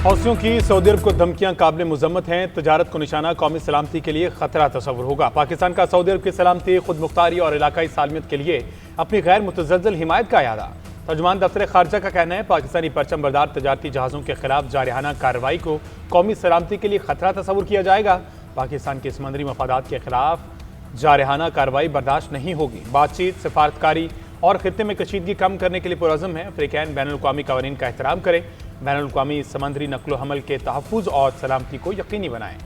हौसियों की सऊदी अरब को धमकियां काबिल मुजम्मत हैं। तजारत को निशाना कौमी सलामती के लिए खतरा तस्वुर होगा। पाकिस्तान का सऊदी अरब की सलामती, खुद मुख्तारी और इलाकाई सालमियत के लिए अपनी गैर मुतज़लज़ल हिमायत का इरादा। तर्जुमान दफ्तर खारजा का कहना है पाकिस्तानी परचम बरदार तजारती जहाज़ों के खिलाफ जारहाना कार्रवाई को कौमी सलामती के लिए खतरा तस्वुर किया जाएगा। पाकिस्तान के समंदरी मफादात के खिलाफ जारहाना कार्रवाई बर्दाश्त नहीं होगी। बातचीत, सिफारतकारी और खित्ते में कशीदगी कम करने के लिए पुरअज़म है। अफ्रीकैन बैनुल-अक़वामी क़वानीन का एहतराम करें, बैनुल-अक़वामी समंदरी नक़्लो हमल के तहफ़्फ़ुज़ और सलामती को यकीनी बनाएं।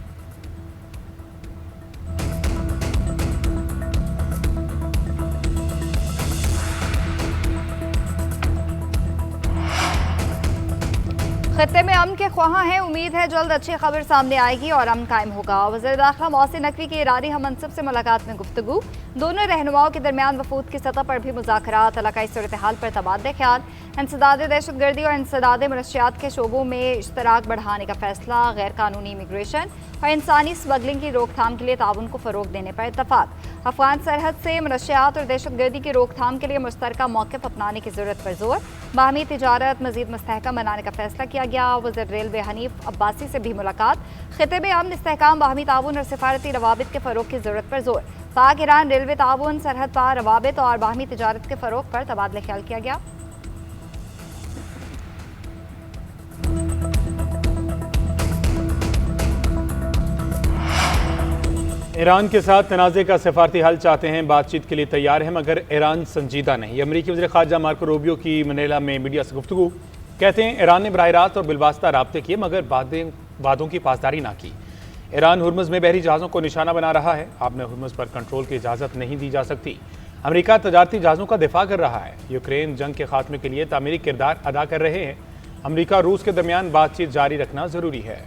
खत्ते में अमन के ख्वाहां हैं। उम्मीद है जल्द अच्छी खबर सामने आएगी और अमन कायम होगा। वज़ीर दाखिला मोहसिन नकवी की ईरानी हममनसब से मुलाकात में गुफ्तगू। दोनों रहनुमाओं के दरमियान वफूद की सतह पर भी मुज़ाकरात। इलाकाई सूरत हाल पर तबादले ख्याल। इंसदाद दहशतगर्दी और इंसदाद मनशियात के शोबों में इश्तराक बढ़ाने का फैसला। गैर कानूनी इमिग्रेशन और इंसानी स्मगलिंग की रोकथाम के लिए ताउन को फ़रोग देने पर इत्तफाक। अफगान सरहद से मनशियात और दहशतगर्दी की रोकथाम के लिए मुश्तरका मौक़िफ़ अपनाने की ज़रूरत पर जोर। बाहमी तिजारत मज़ीद मुस्तहकम बनाने का फैसला किया गया। वज़ीर रेलवे हनीफ अब्बासी से भी मुलाकात। खित्ते में अमन, इस्तेहकाम, बाहमी ताउन और सिफारती रवाबित के फ़रोग की ज़रूरत पर जोर। पाक ईरान रेलवे ताउन, सरहद पार रवाबित और बाहमी तिजारत के फ़रोग पर तबादला ख्याल किया गया। ईरान के साथ तनाज़े का सफारती हल चाहते हैं, बातचीत के लिए तैयार हैं, मगर ईरान संजीदा नहीं। अमरीकी वज़ीर ख़ारजा मार्को रूबियो की मनीला में मीडिया से गुफ्तगू। कहते हैं ईरान ने बराह रास्त और बिलवास्ता राब्ते किए मगर वादों की पासदारी ना की। ईरान हुर्मुज़ में बहरी जहाज़ों को निशाना बना रहा है। आपने हुर्मुज़ पर कंट्रोल की इजाज़त नहीं दी जा सकती। अमरीका तजारती जहाज़ों का दिफा कर रहा है। यूक्रेन जंग के खात्मे के लिए तामीरी किरदार अदा कर रहे हैं। अमरीका और रूस के दरमियान बातचीत जारी रखना ज़रूरी है।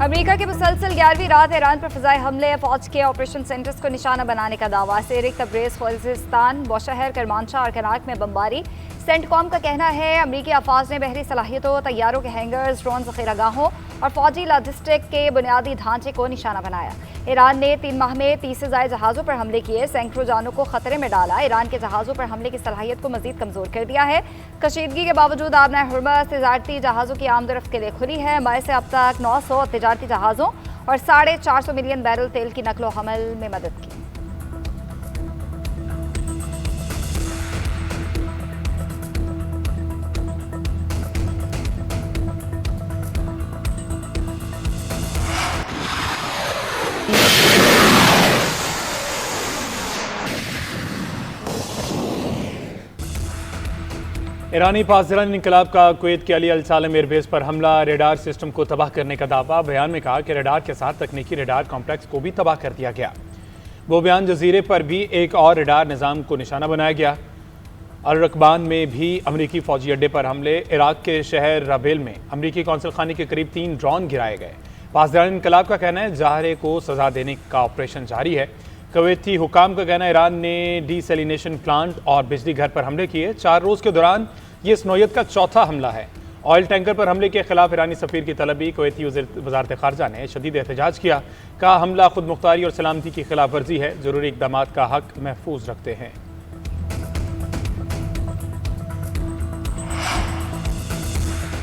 अमेरिका के मुसलसल 11वीं रात ईरान पर फ़िज़ाई हमले। फ़ौज के ऑपरेशन सेंटर्स को निशाना बनाने का दावा। सिरिक, तब्रेज़, ख़ुज़ेस्तान, बौशहर, करमानशाह और कनाक में बमबारी। सेंटकॉम का कहना है अमरीकी अफवाज ने बहरी सलाहियतों, तैयारों के हैंगर्स, ड्रोन ज़ख़ीरागाहों और फ़ौजी लॉजिस्टिक के बुनियादी ढांचे को निशाना बनाया। ईरान ने 3 माह में 30 से ज़ायद जहाज़ों पर हमले किए, सैकड़ों जानों को खतरे में डाला। ईरान के जहाज़ों पर हमले की सलाहियत को मज़ीद कमज़ोर कर दिया है। कशीदगी के बावजूद आबना हुर्मुज़ तजारती जहाज़ों की आमदरफ्त के लिए खुली है। मई से अब तक 900 तजारती जहाज़ों और 450 मिलियन बैरल तेल की नकलो हमल में मदद की। ईरानी पासदारान इनकलाब का कुवैत के अली अल सालेम एयरबेस पर हमला, रेडार सिस्टम को तबाह करने का दावा। बयान में कहा कि रेडार के साथ तकनीकी रेडार कॉम्प्लेक्स को भी तबाह कर दिया गया। वो बयान जजीरे पर भी एक और रेडार निज़ाम को निशाना बनाया गया। अल-रकबान में भी अमरीकी फ़ौजी अड्डे पर हमले। इराक के शहर रबेल में अमरीकी कौंसल खाने के करीब 3 ड्रोन गिराए गए। पासदारान इनकलाब का कहना है ज़ाहरे को सज़ा देने का ऑपरेशन जारी है। कुवैती हुकाम का कहना है ईरान ने डीसैलिनेशन प्लांट और बिजली घर पर हमले किए। 4 रोज़ के दौरान ये इस नौयत का चौथा हमला है। ऑयल टैंकर पर हमले के खिलाफ ईरानी सफ़ीर की तलबी। कुवैती वज़ारत ख़ारजा ने शदीद एहतजाज किया। कहा हमला खुद मुख्तारी और सलामती की खिलाफ वर्जी है। ज़रूरी इक़दाम का हक महफूज रखते हैं।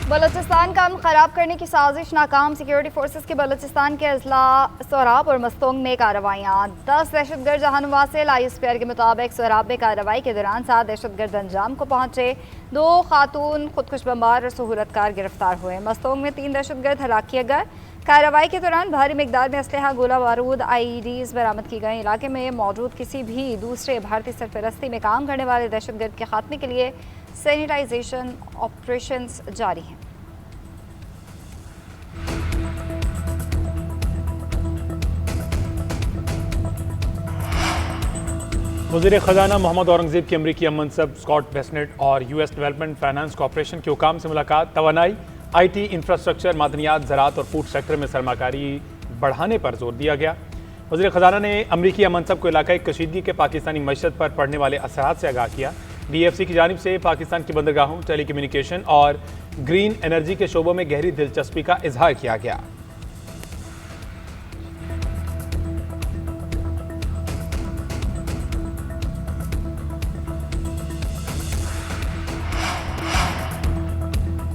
बलूचिस्तान का अमन खराब करने की साजिश नाकाम। सिक्योरिटी फोर्सेस की बलूचिस्तान के अजला सोराब और मस्तोंग में कार्रवाइयाँ। 10 दहशतगर्द जहानुमा से ISPR के मुताबिक सोराब में कार्रवाई के दौरान 7 दहशतगर्द अंजाम को पहुँचे। 2 खातून खुदकुश बमबार और सहूलतकार गिरफ्तार हुए। मस्तोंग में 3 दहशतगर्द हलाक किए गए। कार्रवाई के दौरान भारी मिकदार में असलहा, गोला बारूद, IEDs बरामद की गई। इलाके में मौजूद किसी भी दूसरे भारतीय सरपरस्ती में काम करने वाले दहशतगर्द के खात्मे के लिए सैनिटाइजेशन ऑपरेशंस जारी हैं। वज़ीर ख़जाना मोहम्मद औरंगज़ेब की अमरीकी मनसब स्कॉट बेसनेट और US डेवलपमेंट फाइनेंस कॉर्पोरेशन के हुकाम से मुलाकात। तवानाई, IT, इंफ्रास्ट्रक्चर, मादनियात, ज़राअत और फूड सेक्टर में सरमाकारी बढ़ाने पर जोर दिया गया। वज़ीर ख़जाना ने अमरीकी मनसब को इलाकाई कशीदगी के पाकिस्तानी मईशत पर पड़ने वाले असरात से आगाह किया। DFC की जानिब से पाकिस्तान की बंदरगाहों, टेलीकम्युनिकेशन और ग्रीन एनर्जी के शोबों में गहरी दिलचस्पी का इजहार किया गया।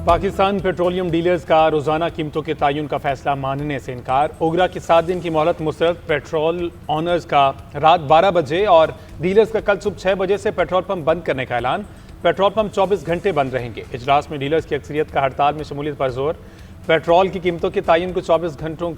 पाकिस्तान पेट्रोलियम डीलर्स का रोजाना कीमतों के तयन का फैसला मानने से इनकार। ओगरा की 7 दिन की मोहलत मुस्तरद। पेट्रोल ऑनर्स का रात 12 बजे और डीलर्स का कल सुबह 6 बजे से पेट्रोल पंप बंद करने का ऐलान। पेट्रोल पंप 24 घंटे बंद रहेंगे। इजलास में डीलर्स की अक्सरियत का हड़ताल में शमूलियत पर जोर। पेट्रोल की कीमतों के तयन को 24 घंटों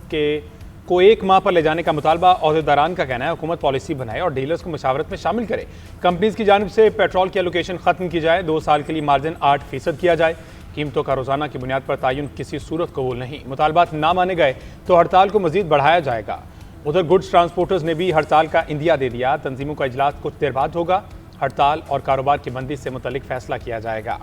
को 1 माह पर ले जाने का मुतालबा। ओहदेदारान का कहना है हुकूमत पॉलिसी बनाए और डीलर्स को मशावरत में शामिल करे। कंपनीज की जानिब से पेट्रोल की एलोकेशन खत्म की जाए। 2 साल के लिए मार्जिन 8% किया जाए। कीमतों का रोजाना की बुनियाद पर तयन किसी सूरत कबूल नहीं। मुतालबात ना माने गए तो हड़ताल को मजीद बढ़ाया जाएगा। उधर गुड्स ट्रांसपोर्टर्स ने भी हड़ताल का इंदिया दे दिया। तंजीमों का इजलास कुछ देर बाद होगा। हड़ताल और कारोबार की बंदी से मुतल्लिक फैसला किया जाएगा।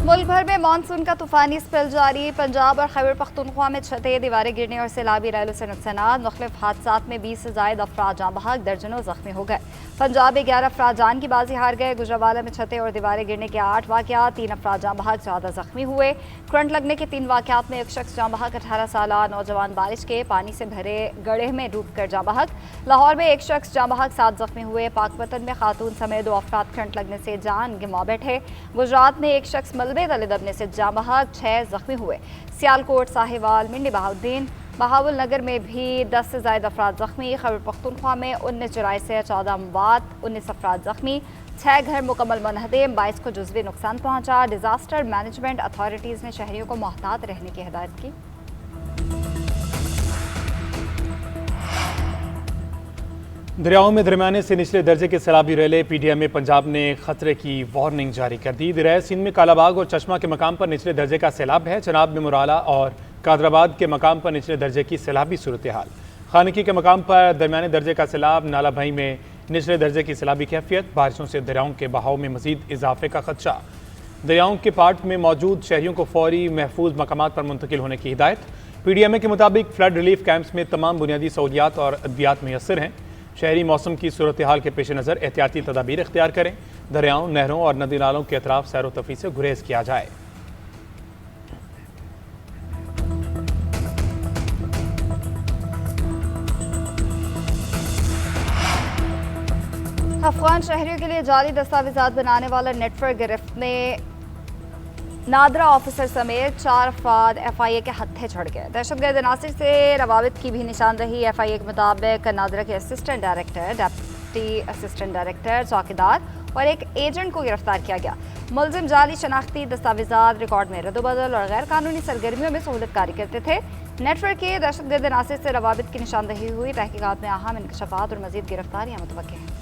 मुल्क भर में मानसून का तूफानी स्पेल जारी। पंजाब और खैबर पख्तूनख्वा में छतें, दीवारें गिरने और सैलाबी रैलों से नुकसान। मुख्तलिफ हादसात में 20 से ज़ायद अफराद जाँ बहक, दर्जनों जख्मी हो गए। पंजाब में 11 अफराद जान की बाजी हार गए। गुजरावाला में छतें और दीवारें गिरने के 8 वाक़यात, 3 अफराद जाँ बहक, 14 जख्मी हुए। करंट लगने के 3 वाक़यात में एक शख्स जाँ बहक, 18 साल नौजवान बारिश के पानी से भरे गड्ढे में डूब कर जाँ बहक। लाहौर में एक शख्स जाँ बहक, 7 जख्मी हुए। पाकपतन में खातून समेत 2 अफराद करंट लगने से जान गंवा बैठे। गुजरात में एक शख्स मलबे तले दबने से जाँ बहक, 6 जख्मी हुए। सियालकोट, साहिवाल, मंडी बहाउद्दीन, बहावल नगर में भी 10 से ज़ायद अफराद जख्मी। खैबर पख्तूनख्वा में 19 जुलाई से 14 अमवात, 19 अफराद जख्मी। 6 घर मुकम्मल मुनहदम, 22 को जुज़वी नुकसान पहुँचा। डिज़ास्टर मैनेजमेंट अथॉरिटीज़ ने शहरियों को मोहतात रहने की हिदायत की। दरियाओं में दरमियाने से निचले दर्जे के सैलाबी रैले। PDM में पंजाब ने खतरे की वार्निंग जारी कर दी। दरियाए सिंध में कालाबाग और चश्मा के मकाम पर निचले दर्जे का सैलाब है। चनाब में मुराला और कादराबाद के मकाम पर निचले दर्जे की सैलाबी सूरत हाल। खानकी के मकाम पर दरमियाने दर्जे का सैलाब। नाला भाई में निचले दर्जे की सैलाबी कैफियत। बारिशों से दरियाओं के बहाव में मजीद इजाफे का खदशा। दरियाओं के पार्ट में मौजूद शहरियों को फौरी महफूज मकामात पर मुंतकिल होने की हिदायत। PDMA के मुताबिक फ्लड रिलीफ कैंप्स में तमाम बुनियादी सहूलियात और अद्वियात मैसर हैं। शहरी मौसम की सूरत हाल के पेश नज़र एहतियाती तदाबीर इख्तियार करें। दरियाओं, नहरों और नदी नालों के अतराफ सैर व तफरीह से गुरेज किया जाए। अफगान शहरियों के लिए जाली दस्तावेजात बनाने वाला नेटवर्क गिरफ्त में नादरा ऑफिसर समेत 4 अफराद FIA के हत्थे चढ़ गए। दहशतगर्द अनासिर से रवाबित की भी निशान रही। FIA के मुताबिक नादरा के assistant director, deputy assistant director, चौकीदार और एक एजेंट को गिरफ्तार किया गया। मुलजिम जाली शनाख्ती दस्तावेजात, रिकॉर्ड में रद्दबदल और गैर कानूनी सरगर्मियों में सहूलतकारी करते थे। नेटवर्क के दहशतगर्द अनासिर से रवाबित की निशानदही हुई। तहकीकात में अहम इंकशाफात और मजीद गिरफ्तारियाँ मुतवक्किल हैं।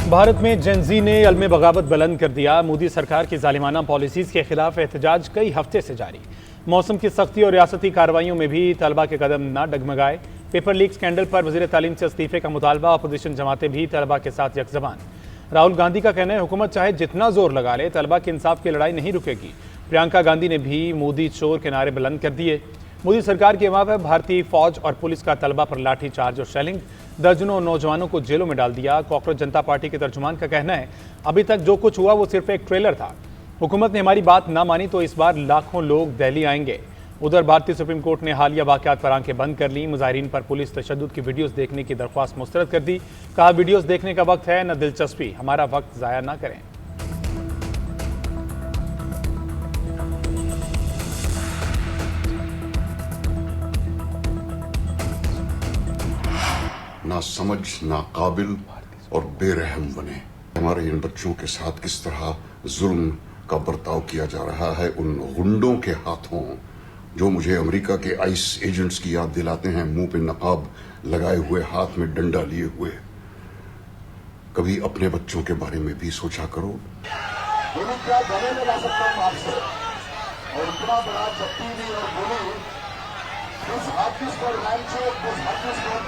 भारत में जेनजी ने अलम बगावत बुलंद कर दिया। मोदी सरकार की जालिमाना पॉलिसीज़ के खिलाफ एहतजाज कई हफ्ते से जारी। मौसम की सख्ती और रियासती कार्रवाइयों में भी तलबा के कदम ना डगमगाए। पेपर लीक स्कैंडल पर वज़ीर तालीम से इस्तीफे का मुतालबा। अपोजिशन जमातें भी तलबा के साथ यकज़बान। राहुल गांधी का कहना है हुकूमत चाहे जितना जोर लगा ले, तलबा के इंसाफ की लड़ाई नहीं रुकेगी। प्रियंका गांधी ने भी मोदी चोर के नारे बुलंद कर दिए। मोदी सरकार के अलावा भारतीय फौज और पुलिस का तलबा पर लाठी चार्ज और शेलिंग। दर्जनों नौजवानों को जेलों में डाल दिया। कॉकरोच जनता पार्टी के तर्जुमान का कहना है अभी तक जो कुछ हुआ वो सिर्फ एक ट्रेलर था। हुकूमत ने हमारी बात ना मानी तो इस बार लाखों लोग दिल्ली आएंगे। उधर भारतीय सुप्रीम कोर्ट ने हालिया वाक़यात पर आंखें बंद कर ली। मुजाहिरीन पर पुलिस तशद्दुद की वीडियोस देखने की दरख्वास्त मुस्तरद कर दी। कहा वीडियोस देखने का वक्त है, न दिलचस्पी। हमारा वक्त ज़ाया ना करें। ना समझ, ना काबिल और बेरहम बने। हमारे इन बच्चों के साथ किस तरह जुल्म का बर्ताव किया जा रहा है उन गुंडों के हाथों, जो मुझे अमेरिका के आइस एजेंट्स की याद दिलाते हैं, मुंह पे नकाब लगाए हुए, हाथ में डंडा लिए हुए। कभी अपने बच्चों के बारे में भी सोचा करो। क्या गले में ला सकता हूँ आपसे, और इतना बड़ा चट्टी भी और बोली उस हाथी पर लैंड उस हाथी पर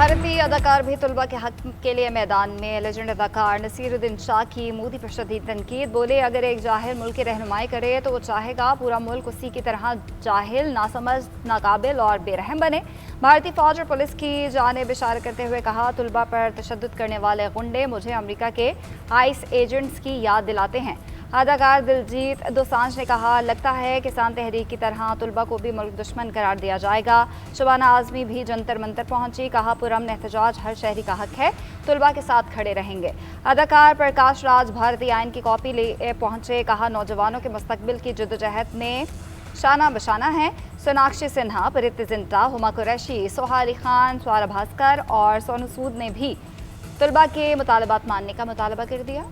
भारतीय अदाकार भी तलबा के हक के लिए मैदान में। लेजेंड अदाकार नसीरुद्दीन शाह की मोदी पर शदीद तनकीद। बोले, अगर एक जाहिल मुल्क की रहनुमाई करे तो वो चाहेगा पूरा मुल्क उसी की तरह जाहिल, नासमझ, नाकाबिल और बेरहम बने। भारतीय फौज और पुलिस की जानिब इशारा करते हुए कहा, तलबा पर तशद्दुद करने वाले गुंडे मुझे अमेरिका के आइस एजेंट्स की याद दिलाते हैं। अदाकार दिलजीत दोसांझ ने कहा, लगता है किसान तहरीक की तरह तलबा को भी मुल्क दुश्मन करार दिया जाएगा। शबाना आजमी भी जंतर मंतर पहुंची। कहा, पुरअमन एहतजाज हर शहरी का हक है, तलबा के साथ खड़े रहेंगे। अदाकार प्रकाश राज भारतीय आइन की कॉपी ले पहुंचे। कहा, नौजवानों के मुस्तकबिल की जद्दोजहद में शाना बशाना है। सोनाक्षी सिन्हा, प्रीति जिंटा, हुमा कुरैशी, सोहारी खान, स्वारा भास्कर और सोनू सूद ने भी तलबा के मुतालबात मानने का मुतालबा कर दिया।